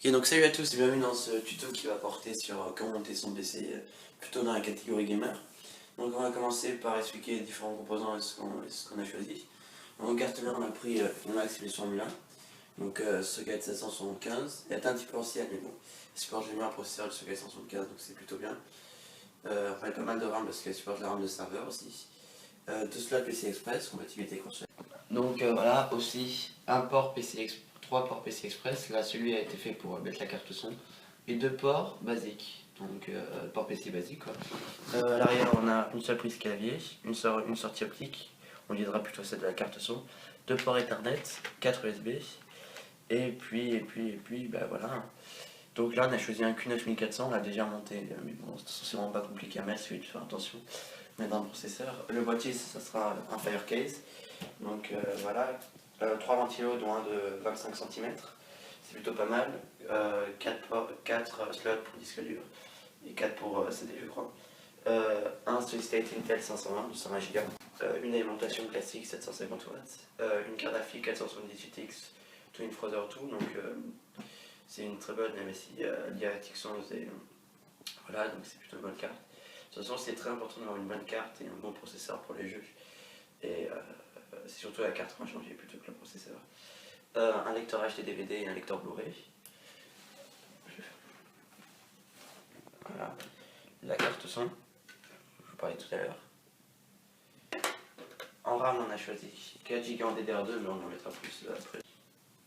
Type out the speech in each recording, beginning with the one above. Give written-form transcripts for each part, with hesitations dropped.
Ok, donc salut à tous et bienvenue dans ce tuto qui va porter sur comment monter son PC plutôt dans la catégorie gamer. Donc on va commencer par expliquer les différents composants et ce qu'on a choisi. Donc en carte mère on a pris une Max 800 donc socket 775, elle est un petit peu ancienne mais bon, elle supporte le meilleur processeur du socket 775 donc c'est plutôt bien. Après pas mal de RAM parce qu'elle supporte la RAM de serveur aussi. Deux slots PC Express, compatibilité console. Donc voilà, aussi un port PC Express. 3 ports PC Express, là celui a été fait pour mettre la carte son, et 2 ports basiques, donc port PC basique quoi. À l'arrière on a une seule prise clavier, une sortie optique, on utilisera plutôt celle de la carte son, 2 ports Ethernet, 4 USB, et puis bah voilà. Donc là on a choisi un Q9400, on l'a déjà monté, mais bon c'est vraiment pas compliqué à mettre, il faut faire attention. Mettre un processeur, le boîtier ça sera un Firecase, donc voilà. 3 ventilos dont un de 25 cm, c'est plutôt pas mal. 4 slots pour disque dur et 4 pour CD je crois. Un solid state Intel 520 de 120 Go, une alimentation classique 750 watts, une carte graphique 478X Twin Frozer 2, donc c'est une très bonne MSI DirectX 11 et voilà, donc c'est plutôt une bonne carte. De toute façon c'est très important d'avoir une bonne carte et un bon processeur pour les jeux. Et c'est surtout la carte qui va changer plutôt que le processeur. Un lecteur HD DVD et un lecteur Blu-ray. Voilà. La carte son, je vous parlais tout à l'heure. En RAM, on a choisi 4 Go en DDR2, mais on en mettra plus après.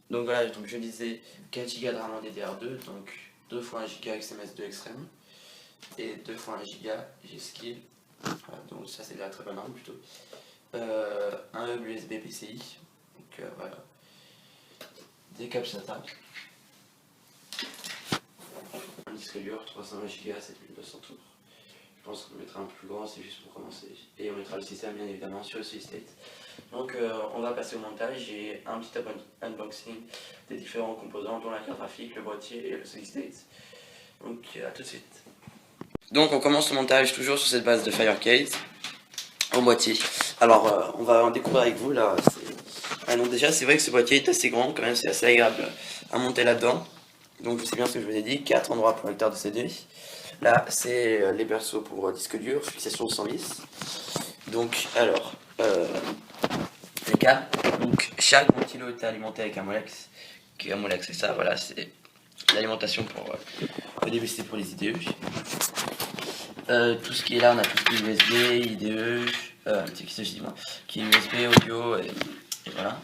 Donc voilà, donc je disais 4 Go de RAM en DDR2, donc 2 fois 1 Go XMS2 Extreme et 2 fois 1 Go G-Skill. Voilà, donc ça c'est de la très bonne RAM plutôt. Un hub USB PCI, donc voilà, des câbles SATA, un disque dur 320 Go 7200 tours. Je pense qu'on mettra un peu plus grand, c'est juste pour commencer. Et on mettra le système bien évidemment sur le solid state. Donc on va passer au montage. J'ai un petit unboxing des différents composants dont la carte graphique, le boîtier et le solid state. Donc à tout de suite. Donc on commence le montage toujours sur cette base de Firecase au boîtier. Alors on va en découvrir avec vous là. Ah donc déjà c'est vrai que ce boîtier est assez grand quand même, c'est assez agréable à monter là-dedans. Donc je sais bien ce que je vous ai dit, 4 endroits pour lecteur de CD. Là c'est les berceaux pour disque dur, fixation sans vis. Donc alors les câbles, donc chaque ventilo est alimenté avec un Molex. Un Molex c'est ça, voilà, c'est l'alimentation pour le DVC pour les IDE. Tout ce qui est là, on a tout ce qui est USB, IDE, qui est USB, audio et voilà.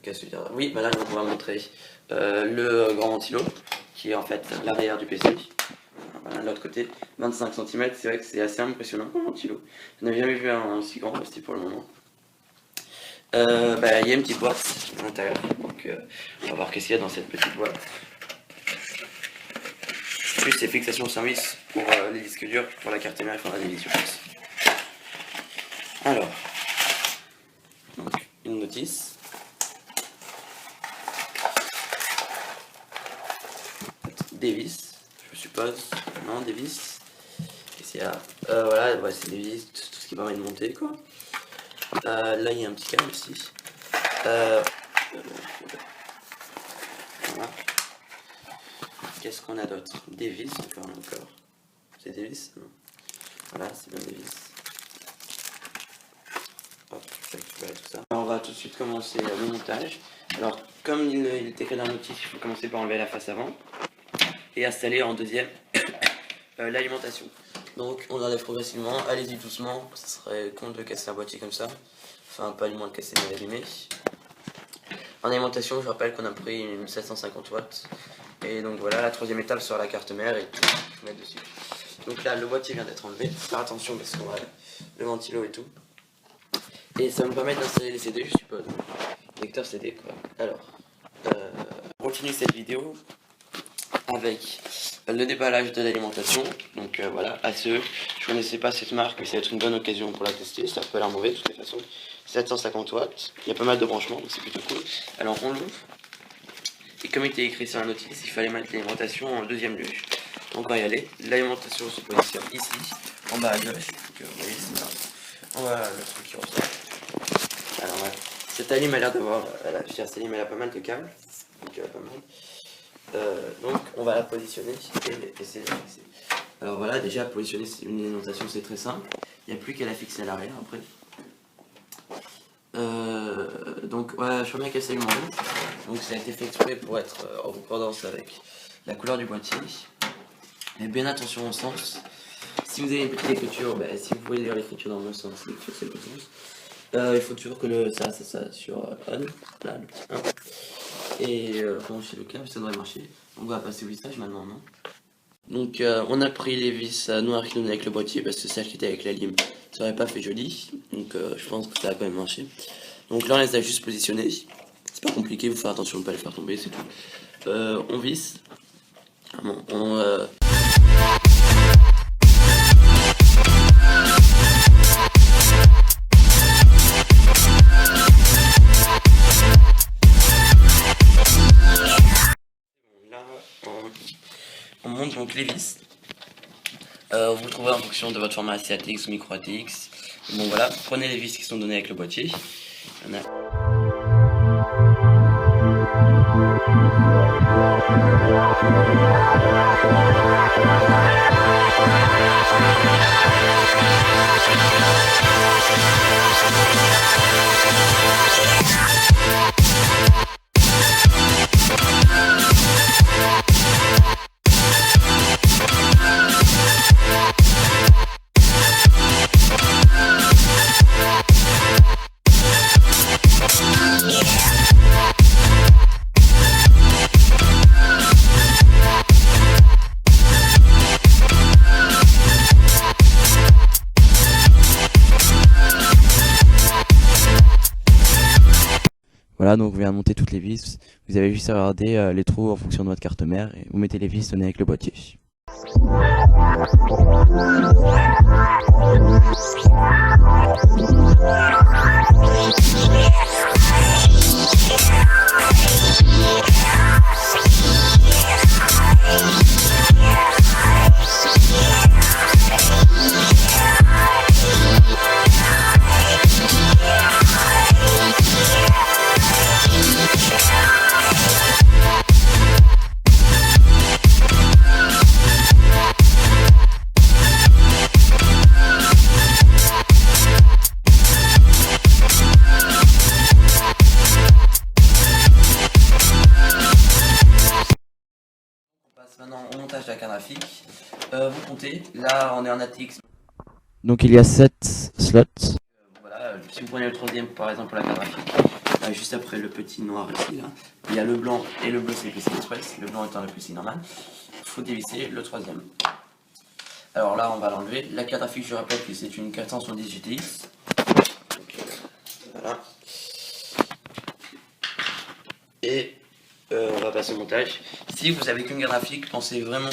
Qu'est-ce que je veux dire? Oui, bah là donc on va montrer le grand ventilo qui est en fait l'arrière du PC. Voilà, de l'autre côté, 25 cm, c'est vrai que c'est assez impressionnant comme ventilo. Je n'avais jamais vu un aussi grand vesti pour le moment. Bah, il y a une petite boîte à l'intérieur, donc on va voir qu'est-ce qu'il y a dans cette petite boîte. Plus c'est fixation service pour les disques durs, pour la carte mère, il faudra des vis, je pense. Alors, donc une notice. Des vis, je suppose. Non, des vis. Qu'est-ce qu'il y a? Voilà, ouais, c'est des vis, tout ce qui permet de monter, quoi. Là, il y a un petit câble aussi. Voilà. Qu'est-ce qu'on a d'autre? Des vis, encore. C'est des vis? Non. Voilà, c'est bien des vis. Hop, je vais récupérer tout ça. On va tout de suite commencer le montage. Alors, comme il est écrit dans le notice, il faut commencer par enlever la face avant et installer en deuxième l'alimentation. Donc on enlève progressivement, allez-y doucement, ça serait con de casser un boîtier comme ça. Enfin pas du moins de casser mais d'allumer. En alimentation je rappelle qu'on a pris une 750 watts. Et donc voilà, la troisième étape sera la carte mère et tout mettre dessus. Donc là le boîtier vient d'être enlevé, faut faire attention parce qu'on a le ventilo et tout. Et ça va me permettre d'installer les CD je suppose. Lecteur CD quoi. Alors, on continue cette vidéo avec le déballage de l'alimentation. Donc voilà, ACE, je connaissais pas cette marque, mais ça va être une bonne occasion pour la tester, ça peut l'air mauvais de toute façon. 750 watts, il y a pas mal de branchements, donc c'est plutôt cool. Alors on l'ouvre, et comme il était écrit sur la notice, il fallait mettre l'alimentation en deuxième lieu. Donc on va y aller, l'alimentation se positionne ici, en bas à gauche, donc vous voyez c'est là, on va le truc qui ressort. Alors voilà, Cette alim a l'air d'avoir, cette alim elle a pas mal de câbles, donc pas mal. Donc on va la positionner et essayer de la fixer. Alors voilà, déjà positionner une alimentation c'est très simple, il n'y a plus qu'à la fixer à l'arrière après. Donc voilà, je vois bien qu'elle s'allume en haut, donc ça a été fait exprès pour être en concordance avec la couleur du boîtier. Mais bien attention au sens, si vous avez une petite écriture, si vous pouvez lire l'écriture dans le sens, l'écriture c'est le bon sens. Il faut toujours que ça sur on, là le petit 1. Et brancher le câble, ça devrait marcher. On va passer au vissage maintenant, non? Donc on a pris les vis noires qui nous venaient avec le boîtier parce que celle qui était avec la lime, ça aurait pas fait joli. Donc je pense que ça a quand même marché. Donc là on les a juste positionnés. C'est pas compliqué, vous faire attention de ne pas les faire tomber, c'est tout. On visse. On monte donc les vis. Vous trouvez en fonction de votre format ATX ou micro ATX. Bon voilà, prenez les vis qui sont données avec le boîtier. Voilà, donc on vient de monter toutes les vis. Vous avez juste à regarder les trous en fonction de votre carte mère et vous mettez les vis données avec le boîtier. Maintenant au montage de la carte graphique. Vous comptez, là on est en ATX. Donc il y a 7 slots. Voilà, si vous prenez le troisième par exemple pour la carte graphique, juste après le petit noir ici, là, il y a le blanc et le bleu c'est PCI Express, le blanc étant le PCI normal. Il faut dévisser le troisième. Alors là on va l'enlever. La carte graphique je rappelle que c'est une 470 GTX. Donc, voilà. Et on va passer au montage. Si vous avez qu'une carte graphique, pensez vraiment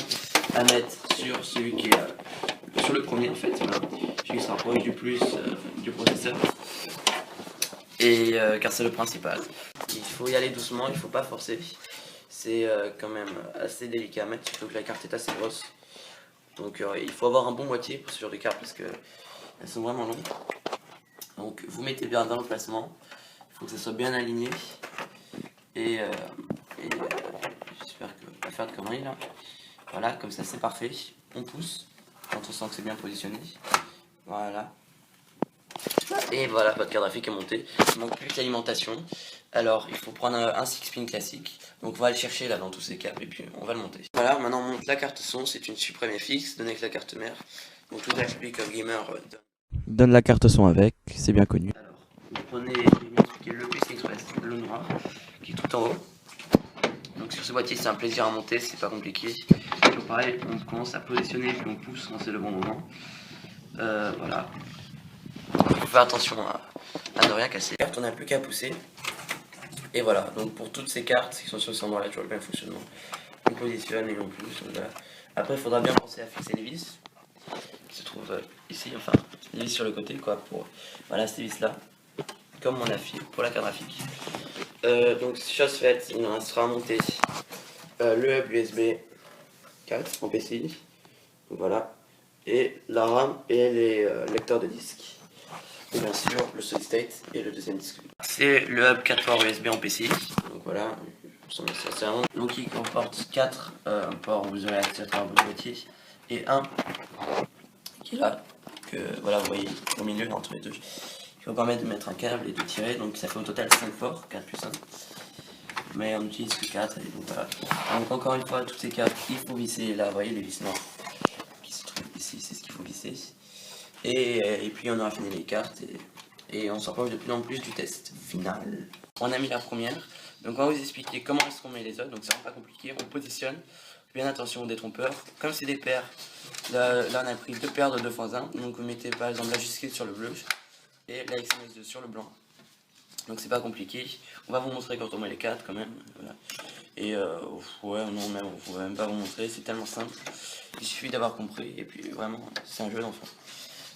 à mettre sur celui qui est sur le premier en fait, voilà, celui qui se rapproche du plus du processeur. Et car c'est le principal. Il faut y aller doucement, il faut pas forcer. C'est quand même assez délicat à mettre, surtout que la carte est assez grosse. Donc il faut avoir un bon boîtier pour ce genre de cartes parce que elles sont vraiment longues. Donc vous mettez bien dans l'emplacement, il faut que ça soit bien aligné. Et j'espère que pas faire de conneries là. Voilà, comme ça c'est parfait. On pousse quand on sent que c'est bien positionné. Voilà. Et voilà, votre carte graphique est montée. Il manque plus que l'alimentation. Alors il faut prendre un 6-pin classique. Donc on va le chercher là dans tous ces câbles et puis on va le monter. Voilà, maintenant on monte la carte son. C'est une Supreme FX donnée avec la carte mère. Donc tout HP comme gamer Donne la carte son avec, c'est bien connu. Alors, vous prenez le PCI Express, le noir, qui est tout en haut. Donc sur ce boîtier c'est un plaisir à monter, c'est pas compliqué. Donc pareil, on commence à positionner puis on pousse quand c'est le bon moment. Voilà. Il faut faire attention à ne rien casser. On n'a plus qu'à pousser. Et voilà, donc pour toutes ces cartes qui sont sur ce endroit là, tu vois le même fonctionnement. On positionne et on pousse. Voilà. Après il faudra bien penser à fixer les vis qui se trouvent ici, enfin les vis sur le côté quoi, pour voilà ces vis là, comme on a fait pour la carte graphique. Donc chose faite, il nous restera à monter le hub USB 4 en PCI, voilà, et la RAM et les lecteurs de disques. et bien sûr le solid state et le deuxième disque. C'est le hub 4 ports USB en PCI, donc voilà, donc il comporte 4 ports où vous aurez accès à travers votre boîtier et un qui est là, que voilà vous voyez au milieu entre les deux, qui va permettre de mettre un câble et de tirer, donc ça fait au total 5 ports, 4 plus 1. Mais on utilise que 4 et donc voilà. Donc encore une fois, toutes ces cartes, il faut visser là, vous voyez les vis noirs qui se trouvent ici, c'est ce qu'il faut visser. Et puis on aura fini les cartes et on s'approche de plus en plus du test final. On a mis la première, donc on va vous expliquer comment est-ce qu'on met les autres, donc c'est vraiment pas compliqué, on positionne, bien attention des trompeurs, comme c'est des paires, là on a pris 2 paires de 2x1, donc vous mettez par exemple la jusquette sur le bleu et la XMS2 sur le blanc. Donc c'est pas compliqué, on va vous montrer quand on met les 4 quand même, voilà. Et ouais, non, même, on ne va même pas vous montrer, c'est tellement simple, il suffit d'avoir compris, et puis vraiment, c'est un jeu d'enfant.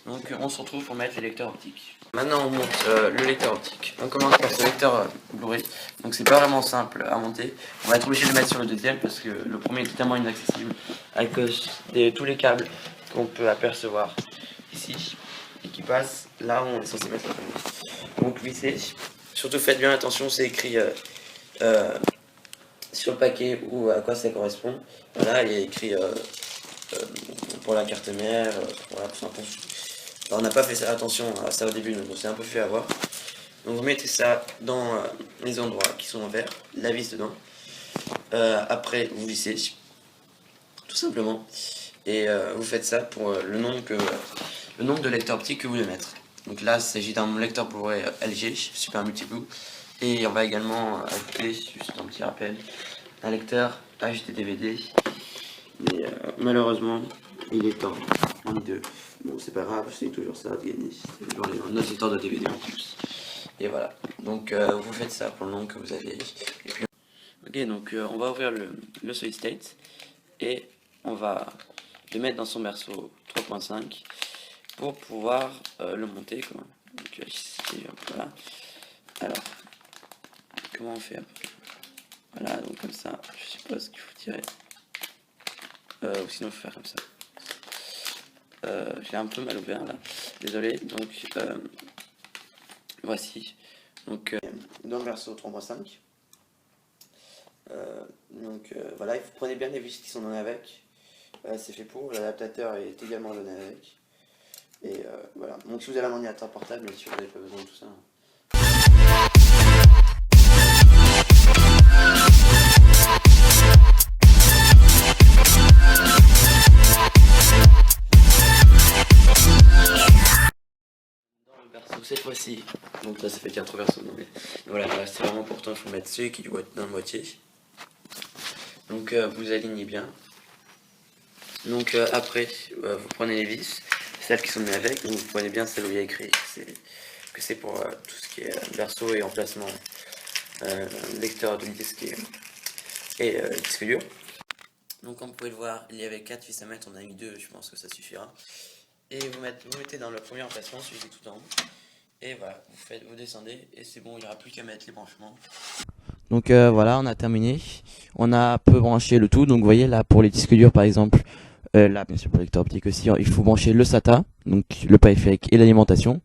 Donc on se retrouve pour mettre les lecteurs optiques. Maintenant on monte le lecteur optique, on commence par ce lecteur Blu-ray, donc c'est pas vraiment simple à monter, on va être obligé de le mettre sur le deuxième parce que le premier est totalement inaccessible à cause de tous les câbles qu'on peut apercevoir ici, et qui passent là où on est censé mettre le premier. Donc vissez. Surtout faites bien attention, c'est écrit sur le paquet ou à quoi ça correspond. Voilà, il y a écrit pour la carte mère, voilà, tout simplement. Alors, on n'a pas fait ça, attention à ça au début, donc on s'est un peu fait avoir. Donc vous mettez ça dans les endroits qui sont en vert, la vis dedans. Après vous vissez, tout simplement. Et vous faites ça pour le nombre de lecteurs optiques que vous voulez mettre. Donc là, il s'agit d'un lecteur Blu-ray LG, Super Multi-Blue. Et on va également ajouter, juste un petit rappel, un lecteur HD-DVD. Mais malheureusement, il est en 2. Bon, c'est pas grave, c'est toujours ça de gagner. C'est toujours un lecteur de DVD en plus. Et voilà. Donc vous faites ça pour le nombre que vous avez. Et puis... Ok, donc on va ouvrir le solid state. Et on va le mettre dans son berceau 3.5. pour pouvoir le monter quoi. Donc ici, voilà. Alors, comment on fait après? Voilà, donc comme ça, je suppose qu'il faut tirer. Ou sinon il faut faire comme ça. J'ai un peu mal ouvert là, désolé. Donc voici. Donc dans le berceau 3.5. Donc voilà, vous prenez bien les vis qui sont données avec. C'est fait pour, l'adaptateur est également donné avec. Et voilà, donc si vous avez un ordinateur portable, bien sûr, vous n'avez pas besoin de tout ça. Dans le berceau, cette fois-ci, donc là ça fait déjà 3 berceaux, mais voilà, c'est vraiment important, il faut mettre ceux qui doivent être dans le boîtier. Donc vous alignez bien. Donc après, vous prenez les vis. Celles qui sont mises avec, donc vous prenez bien celle où il y a écrit que c'est pour tout ce qui est berceau et emplacement, lecteur de disque et disque dur. Donc comme vous pouvez le voir, il y avait 4 vis à mettre, on a mis 2, je pense que ça suffira. Et vous mettez dans le premier emplacement, celui qui est tout en haut. Et voilà, vous descendez et c'est bon, il n'y aura plus qu'à mettre les branchements. Donc voilà, on a terminé. On a peu branché le tout, donc vous voyez là pour les disques durs par exemple. Là, bien sûr, pour le lecteur optique aussi, il faut brancher le SATA, donc le périphérique et l'alimentation.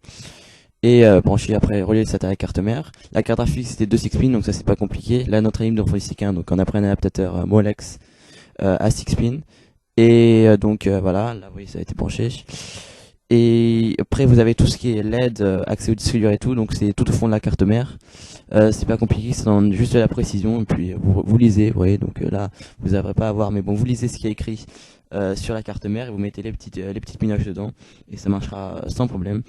Et brancher après, relier le SATA à la carte mère. La carte graphique, c'était 2 6 pins, donc ça c'est pas compliqué. Là, notre ligne de refroidissement 1, donc on a pris un adaptateur Molex à 6 pins. Et donc voilà, là, vous voyez, ça a été branché. Et après, vous avez tout ce qui est LED, accès au disque dur et tout, donc c'est tout au fond de la carte mère. C'est pas compliqué, ça donne juste de la précision. Et puis vous lisez, vous voyez, donc là, vous n'aurez pas à voir, mais bon, vous lisez ce qui est écrit sur la carte mère et vous mettez les petites pinoches dedans et ça marchera sans problème.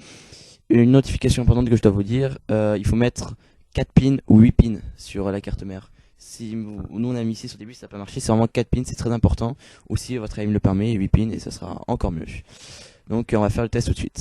Une notification importante que je dois vous dire, il faut mettre 4 pins ou 8 pins sur la carte mère. Si nous on a mis 6 au début, ça n'a pas marché, c'est vraiment 4 pins, c'est très important. Ou si votre aim le permet, 8 pins et ça sera encore mieux. Donc on va faire le test tout de suite.